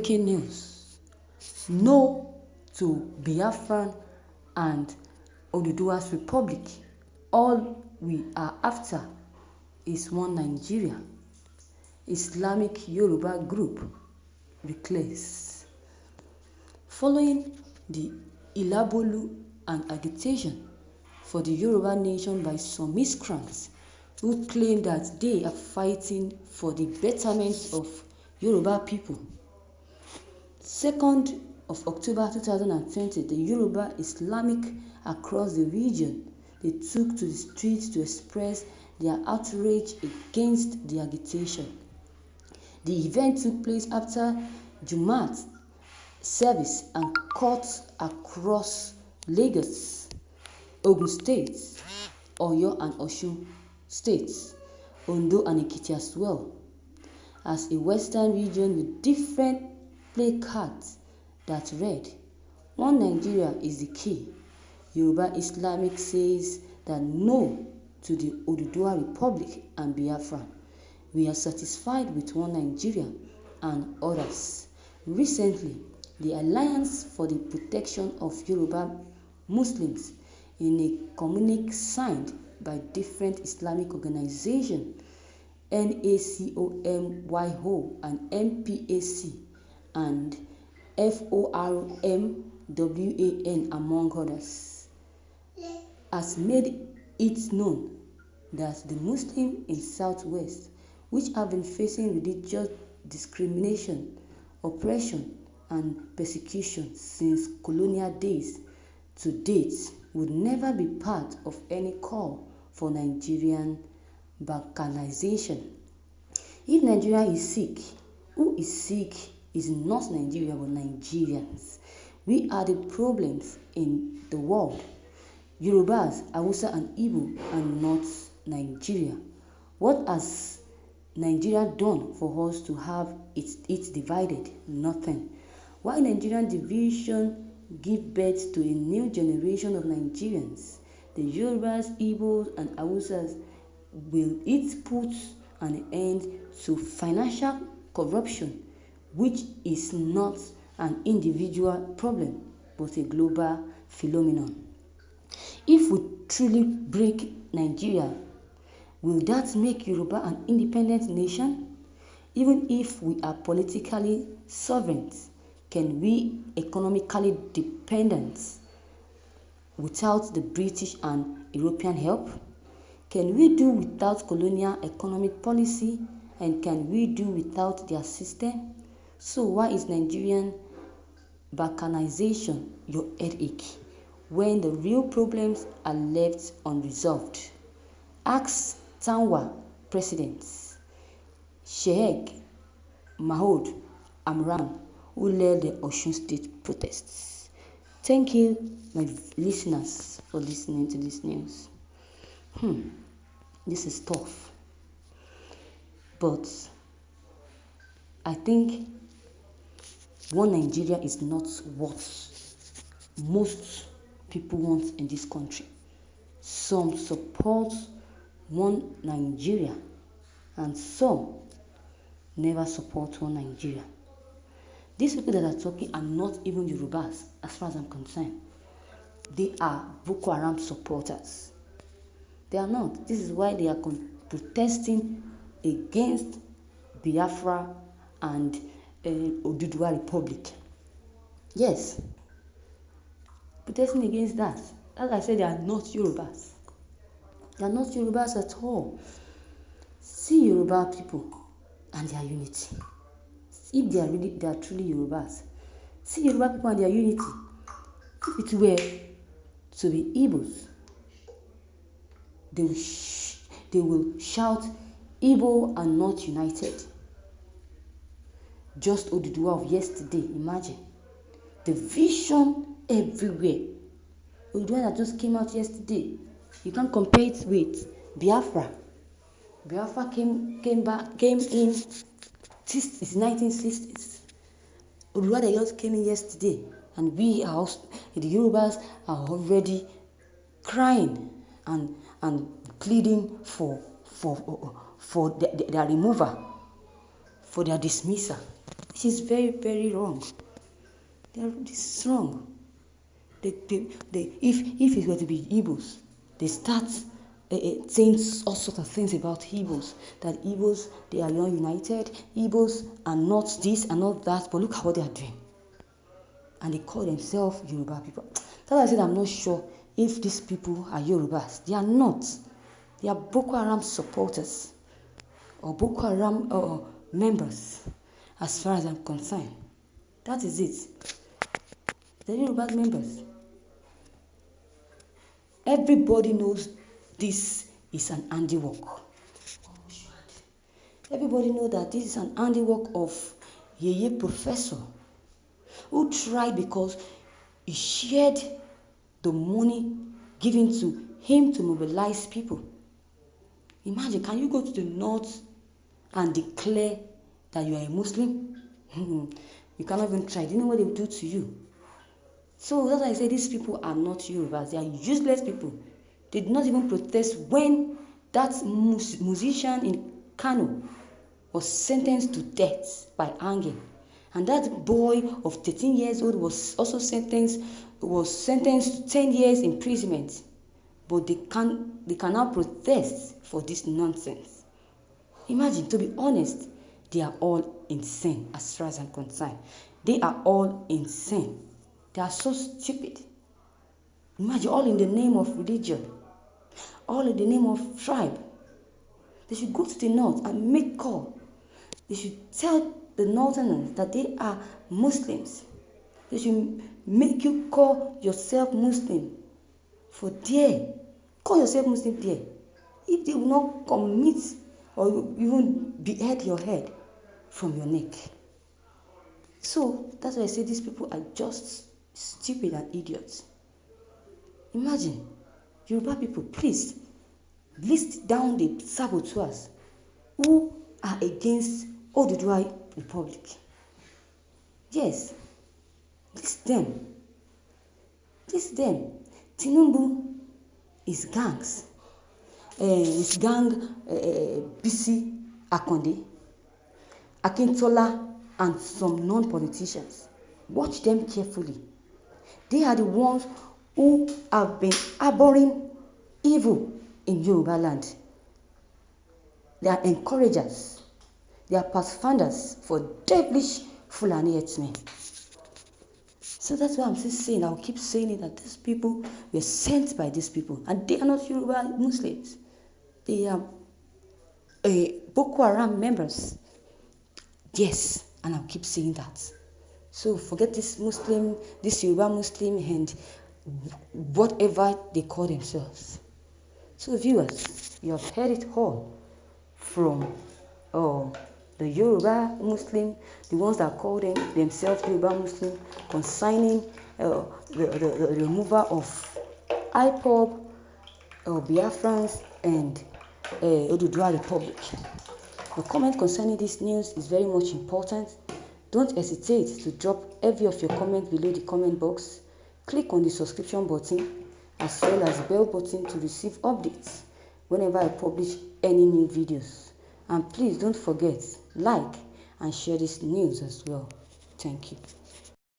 Breaking news. No to Biafran and Oduduwa's Republic. All we are after is one Nigeria. Islamic Yoruba group reclaims. Following the Ilabolu and agitation for the Yoruba nation by some miscreants who claim that they are fighting for the betterment of Yoruba people. 2nd of October 2020, the Yoruba Islamic across the region, they took to the streets to express their outrage against the agitation. The event took place after Jumat service and courts across Lagos, Ogun State, Oyo and Osun states, Ondo and Ekiti as well, as a western region with different placards that read, "One Nigeria is the key." Yoruba Islamic says that no to the Oduduwa Republic and Biafra. We are satisfied with one Nigeria and others. Recently, the Alliance for the Protection of Yoruba Muslims, in a communique signed by different Islamic organizations, NACOMYO and MPAC and FORMWAN among others, has made it known that the Muslims in Southwest, which have been facing religious discrimination, oppression, and persecution since colonial days to date, would never be part of any call for Nigerian balkanization. If Nigeria is sick, who is sick is not Nigeria but Nigerians. We are the problems in the world. Yorubas, Hausa and Igbo are not Nigeria. What has Nigeria done for us to have it divided? Nothing. Why Nigerian division give birth to a new generation of Nigerians? The Yorubas, Igbos and Hausas, will it put an end to financial corruption, which is not an individual problem but a global phenomenon? If we truly break Nigeria, will that make Yoruba an independent nation? Even if we are politically sovereign, can we economically dependent without the British and European help? Can we do without colonial economic policy, and can we do without their system? So why is Nigerian balkanization your headache when the real problems are left unresolved? Ask Tanwa President Sheikh Mahood Amran, who led the Osun State protests. Thank you, my listeners, for listening to this news. This is tough, but I think one Nigeria is not what most people want in this country. Some support one Nigeria and some never support one Nigeria. These people that are talking are not even Yorubas, as far as I'm concerned. They are Boko Haram supporters. They are not. This is why they are protesting against Biafra and Oduduwa Republic. Yes, protesting against that. As I said, they are not Yorubas. They are not Yorubas at all. See Yoruba people and their unity. If they are truly Yorubas, see Yoruba people and their unity. If it were to be Igbos, they will shout, "Igbo are not united." Just Oduduwa of yesterday, imagine. The vision everywhere. Oduduwa that just came out yesterday, you can't compare it with Biafra. Biafra came in 1960s. Oduduwa that just came in yesterday, and the Yorubas are already crying and pleading for their removal, for their dismissal. This is very, very wrong. This is wrong. If it were to be Igbos, they start saying all sorts of things about Igbos, that Igbos, they are not united, Igbos are not this and not that, but look at what they are doing. And they call themselves Yoruba people. That's why I said I'm not sure if these people are Yorubas. They are not. They are Boko Haram supporters or Boko Haram members, as far as I'm concerned. That is it. They're Yoruba members. Everybody knows this is an handiwork. Everybody knows that this is an handiwork of Yeye Professor, who tried because he shared the money given to him to mobilize people. Imagine, can you go to the north and declare that you are a Muslim? You cannot even try. Do you know what they will do to you? So that's why I say these people are not Yorubas. They are useless people. They did not even protest when that musician in Kano was sentenced to death by hanging. And that boy of 13 years old was also sentenced to 10 years imprisonment. But they cannot protest for this nonsense. Imagine, to be honest, they are all insane as far as I'm concerned. They are all insane. They are so stupid. Imagine, all in the name of religion, all in the name of tribe. They should go to the north and make call. They should tell the northerners that they are Muslims. They should make you call yourself Muslim. For there, call yourself Muslim there. If they will not commit or even behead your head from your neck. So that's why I say these people are just stupid and idiots. Imagine, Yoruba people, please list down the saboteurs who are against Oduduwa Republic. Yes, list them. List them. Tinubu is gangs. His gang, Bisi Akonde, Akintola, and some non-politicians. Watch them carefully. They are the ones who have been harboring evil in Yoruba land. They are encouragers. They are pathfinders for devilish Fulani herdsmen. So that's why I'm still saying, I'll keep saying it, that these people were sent by these people. And they are not Yoruba Muslims. They are Boko Haram members. Yes, and I'll keep saying that. So forget this Yoruba Muslim and whatever they call themselves. So viewers, you have heard it all from the Yoruba Muslim, the ones that call themselves Yoruba Muslim, concerning the removal of IPOB, Biafrans, and Oduduwa Republic. The comment concerning this news is very much important. Don't hesitate to drop every of your comments below the comment box. Click on the subscription button as well as the bell button to receive updates whenever I publish any new videos. And please don't forget, like and share this news as well. Thank you.